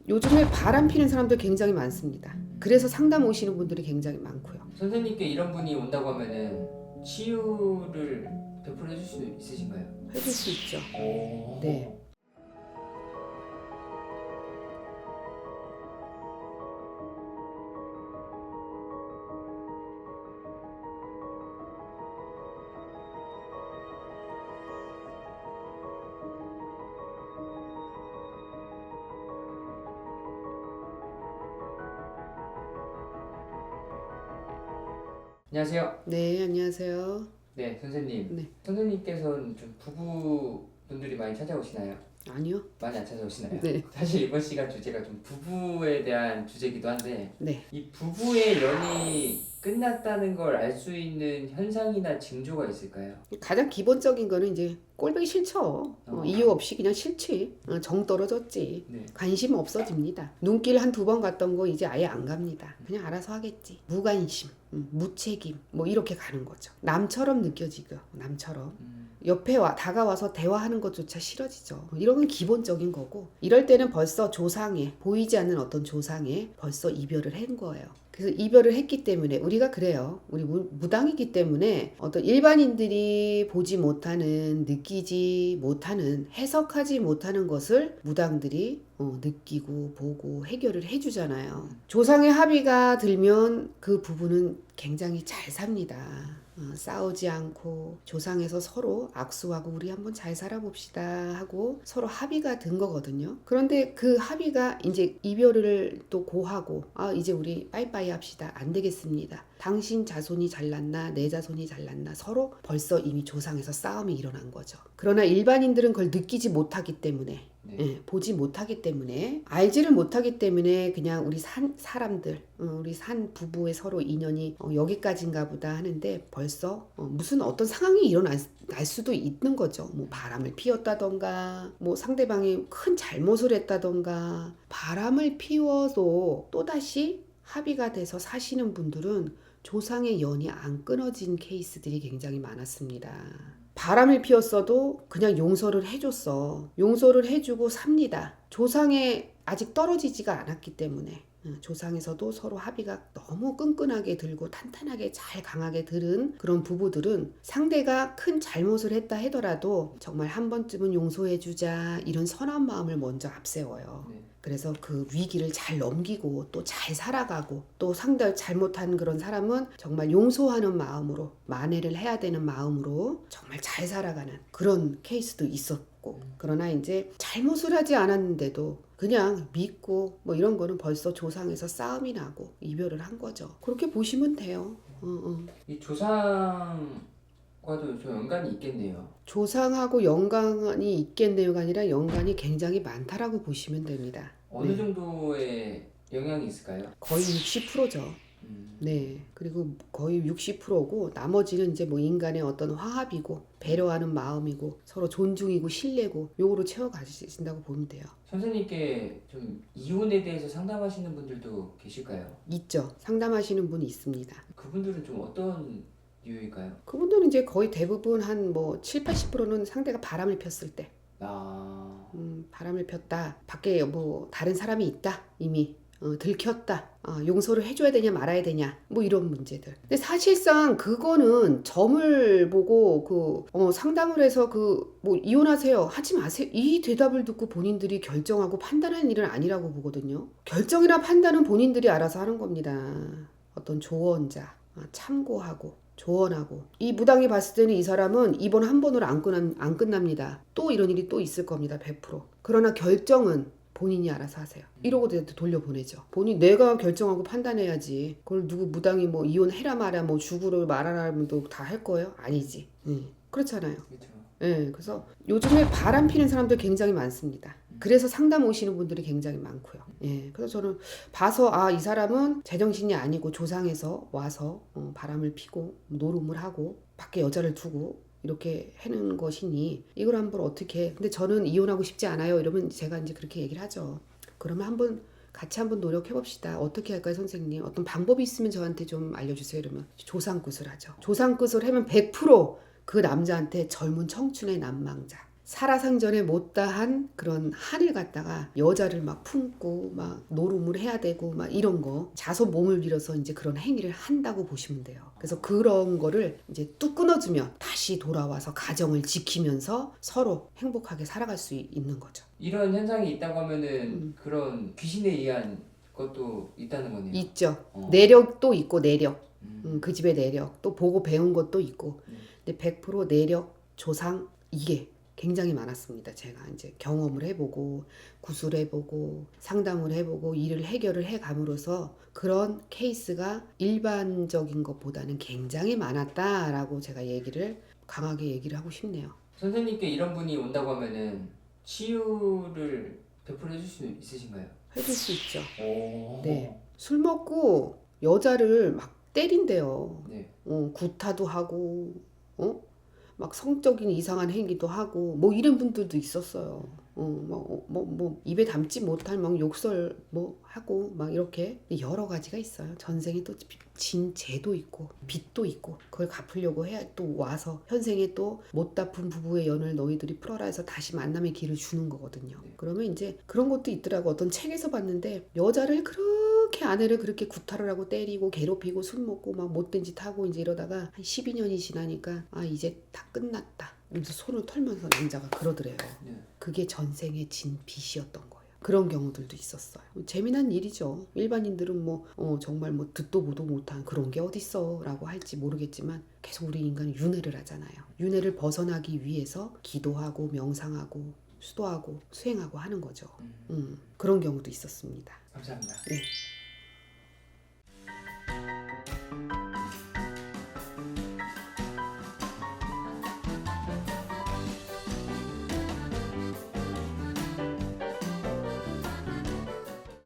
요즘에 바람 피는 사람들 굉장히 많습니다. 그래서 상담 오시는 분들이 굉장히 많고요. 선생님께 이런 분이 온다고 하면은 치유를 베풀어 줄 수 있으신가요? 해줄 수 있죠. 오. 네. 안녕하세요. 네, 안녕하세요. 네, 선생님. 네. 선생님께서는 좀 부부분들이 많이 찾아오시나요? 아니요. 많이 안 찾아오시나요? 네. 사실 이번 시간 주제가 좀 부부에 대한 주제이기도 한데 네. 이 부부의 연이 끝났다는 걸 알 수 있는 현상이나 징조가 있을까요? 가장 기본적인 거는 이제 꼴보기 싫죠. 이유 없이 그냥 싫지. 정 떨어졌지. 네. 관심 없어집니다. 눈길 한 두 번 갔던 거 이제 아예 안 갑니다. 그냥 알아서 하겠지. 무관심, 무책임, 뭐 이렇게 가는 거죠. 남처럼 느껴지고, 남처럼. 옆에 다가와서 대화하는 것조차 싫어지죠. 이런 건 기본적인 거고, 이럴 때는 벌써 조상에, 보이지 않는 어떤 조상에 벌써 이별을 한 거예요. 그래서 이별을 했기 때문에 우리가 그래요. 우리 무당이기 때문에 어떤 일반인들이 보지 못하는, 느끼지 못하는, 해석하지 못하는 것을 무당들이 느끼고 보고 해결을 해주잖아요. 조상의 합의가 들면 그 부부는 굉장히 잘 삽니다. 싸우지 않고 조상에서 서로 악수하고 우리 한번 잘 살아봅시다 하고 서로 합의가 든 거거든요. 그런데 그 합의가 이제 이별을 또 고하고 이제 우리 빠이빠이 합시다. 안 되겠습니다. 당신 자손이 잘났나 내 자손이 잘났나 서로 벌써 이미 조상에서 싸움이 일어난 거죠. 그러나 일반인들은 그걸 느끼지 못하기 때문에 보지 못하기 때문에 알지를 못하기 때문에 그냥 우리 사람들 우리 산 부부의 서로 인연이 여기까지인가 보다 하는데 벌써 무슨 어떤 상황이 일어날 수도 있는 거죠. 뭐 바람을 피웠다던가 뭐 상대방이 큰 잘못을 했다던가 바람을 피워도 또다시 합의가 돼서 사시는 분들은 조상의 연이 안 끊어진 케이스들이 굉장히 많았습니다. 바람을 피웠어도 그냥 용서를 해줬어. 용서를 해주고 삽니다. 조상에 아직 떨어지지가 않았기 때문에 조상에서도 서로 합의가 너무 끈끈하게 들고 탄탄하게 잘 강하게 들은 그런 부부들은 상대가 큰 잘못을 했다 하더라도 정말 한 번쯤은 용서해주자 이런 선한 마음을 먼저 앞세워요. 네. 그래서 그 위기를 잘 넘기고 또 잘 살아가고 또 상대 잘못한 그런 사람은 정말 용서하는 마음으로 만회를 해야 되는 마음으로 정말 잘 살아가는 그런 케이스도 있었고 그러나 이제 잘못을 하지 않았는데도 그냥 믿고 뭐 이런 거는 벌써 조상에서 싸움이 나고 이별을 한 거죠. 그렇게 보시면 돼요. 이 조상과도 좀 연관이 있겠네요. 조상하고 연관이 있겠네요가 아니라 연관이 굉장히 많다라고 보시면 됩니다. 어느 정도의 영향이 있을까요? 거의 60%죠. 네. 그리고 거의 60%고 나머지는 이제 뭐 인간의 어떤 화합이고 배려하는 마음이고 서로 존중이고 신뢰고 요거로 채워 가신다고 보면 돼요. 선생님께 좀 이혼에 대해서 상담하시는 분들도 계실까요? 있죠. 상담하시는 분이 있습니다. 그분들은 좀 어떤 이유일까요? 그분들은 이제 거의 대부분 한 뭐 7, 80%는 상대가 바람을 폈을 때 바람을 폈다. 밖에 뭐 다른 사람이 있다. 이미 들켰다. 용서를 해줘야 되냐 말아야 되냐 뭐 이런 문제들. 근데 사실상 그거는 점을 보고 상담을 해서 뭐 이혼하세요 하지 마세요 이 대답을 듣고 본인들이 결정하고 판단하는 일은 아니라고 보거든요. 결정이나 판단은 본인들이 알아서 하는 겁니다. 어떤 조언자 참고하고 조언하고 이 무당이 봤을 때는 이 사람은 이번 한 번으로 안 끝납니다. 또 이런 일이 또 있을 겁니다. 100%. 그러나 결정은 본인이 알아서 하세요. 이러고 돌려보내죠. 내가 결정하고 판단해야지. 그걸 누구 무당이 뭐 이혼해라 마라 뭐 죽으러 말하라 하면 다 할 거예요? 아니지. 그렇잖아요. 그렇죠. 그래서 요즘에 바람 피는 사람들 굉장히 많습니다. 그래서 상담 오시는 분들이 굉장히 많고요. 그래서 저는 봐서 이 사람은 제정신이 아니고 조상에서 와서 바람을 피고 노름을 하고 밖에 여자를 두고 이렇게 해는 것이니 이걸 한번 어떻게 근데 저는 이혼하고 싶지 않아요 이러면 제가 이제 그렇게 얘기를 하죠. 그러면 같이 한번 노력해 봅시다. 어떻게 할까요 선생님? 어떤 방법이 있으면 저한테 좀 알려주세요. 이러면 조상굿을 하죠. 조상굿을 하면 100% 그 남자한테 젊은 청춘의 난망자 살아생전에 못다한 그런 한을 갖다가 여자를 막 품고 막 노름을 해야 되고 막 이런 거 자손 몸을 빌어서 이제 그런 행위를 한다고 보시면 돼요. 그래서 그런 거를 이제 뚝 끊어주면 다시 돌아와서 가정을 지키면서 서로 행복하게 살아갈 수 있는 거죠. 이런 현상이 있다고 하면은 그런 귀신에 의한 것도 있다는 거네요. 있죠. 어. 내력도 있고 내력. 음. 그 집의 내력. 또 보고 배운 것도 있고. 음. 근데 100% 내력, 조상 이게 굉장히 많았습니다. 제가 이제 경험을 해보고 구술해보고 상담을 해보고 일을 해결을 해감으로써 그런 케이스가 일반적인 것보다는 굉장히 많았다라고 제가 강하게 얘기를 하고 싶네요. 선생님께 이런 분이 온다고 하면은 치유를 베풀어 줄 수 있으신가요? 해줄 수 있죠. 오. 네. 술 먹고 여자를 막 때린대요. 네. 구타도 하고, 막 성적인 이상한 행위도 하고, 뭐 이런 분들도 있었어요. 입에 담지 못할 막 욕설 뭐 하고, 막 이렇게 여러 가지가 있어요. 전생에 또 진 죄도 있고, 빚도 있고, 그걸 갚으려고 해야 또 와서 현생에 또 못 갚은 부부의 연을 너희들이 풀어라 해서 다시 만남의 길을 주는 거거든요. 그러면 이제 그런 것도 있더라고. 어떤 책에서 봤는데 여자를 그렇게 아내를 그렇게 구타를 하고 때리고 괴롭히고 술 먹고 막 못된 짓 하고 이제 이러다가 한 12년이 지나니까 아 이제 다 끝났다. 그래서 손을 털면서 남자가 그러더래요. 네. 그게 전생의 진 빚이었던 거예요. 그런 경우들도 있었어요. 재미난 일이죠. 일반인들은 정말 듣도 보도 못한 그런 게 어딨어 라고 할지 모르겠지만 계속 우리 인간은 윤회를 하잖아요. 윤회를 벗어나기 위해서 기도하고 명상하고 수도하고 수행하고 하는 거죠. 그런 경우도 있었습니다. 감사합니다. 네.